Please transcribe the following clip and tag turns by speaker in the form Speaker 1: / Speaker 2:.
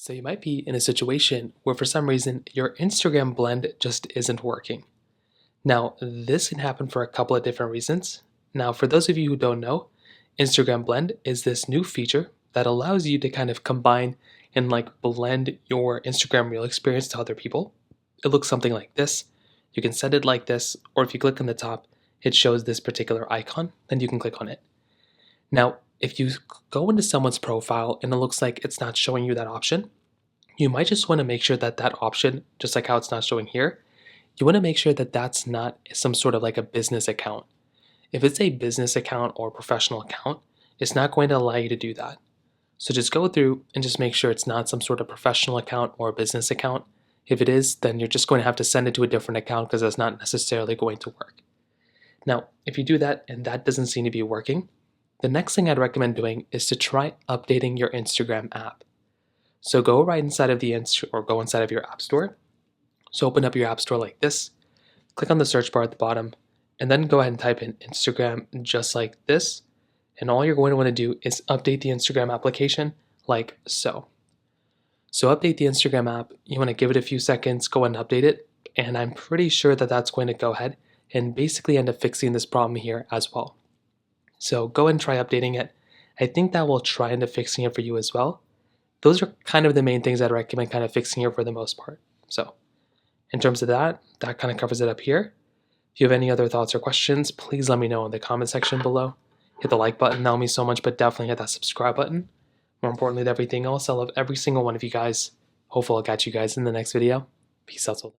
Speaker 1: So you might be in a situation where for some reason your Instagram blend just isn't working. Now, this can happen for a couple of different reasons. Now, for those of you who don't know, Instagram blend is this new feature that allows you to kind of combine and blend your Instagram reel experience to other people. It looks something like this. You can set it like this, or if you click on the top, it shows this particular icon, then you can click on it. Now, if you go into someone's profile and it looks like it's not showing you that option, you might just want to make sure that that option, just like how it's not showing here, you want to make sure that that's not some sort of like a business account. If it's a business account or professional account, it's not going to allow you to do that. So just go through and just make sure it's not some sort of professional account or business account. If it is, then you're just going to have to send it to a different account because that's not necessarily going to work. Now, if you do that and that doesn't seem to be working, the next thing I'd recommend doing is to try updating your Instagram app. So go right inside of go inside of your app store. So open up your app store like this, click on the search bar at the bottom, and then go ahead and type in Instagram just like this. And all you're going to want to do is update the Instagram application like so. So update the Instagram app. You want to give it a few seconds, go ahead and update it. And I'm pretty sure that that's going to go ahead and basically end up fixing this problem here as well. So go ahead and try updating it. I think that will try end up fixing it for you as well. Those are kind of the main things I'd recommend kind of fixing here for the most part. So in terms of that kind of covers it up here. If you have any other thoughts or questions, please let me know in the comment section below. Hit the like button, that'll mean so much, but definitely hit that subscribe button. More importantly than everything else, I love every single one of you guys. Hopefully I'll catch you guys in the next video. Peace out.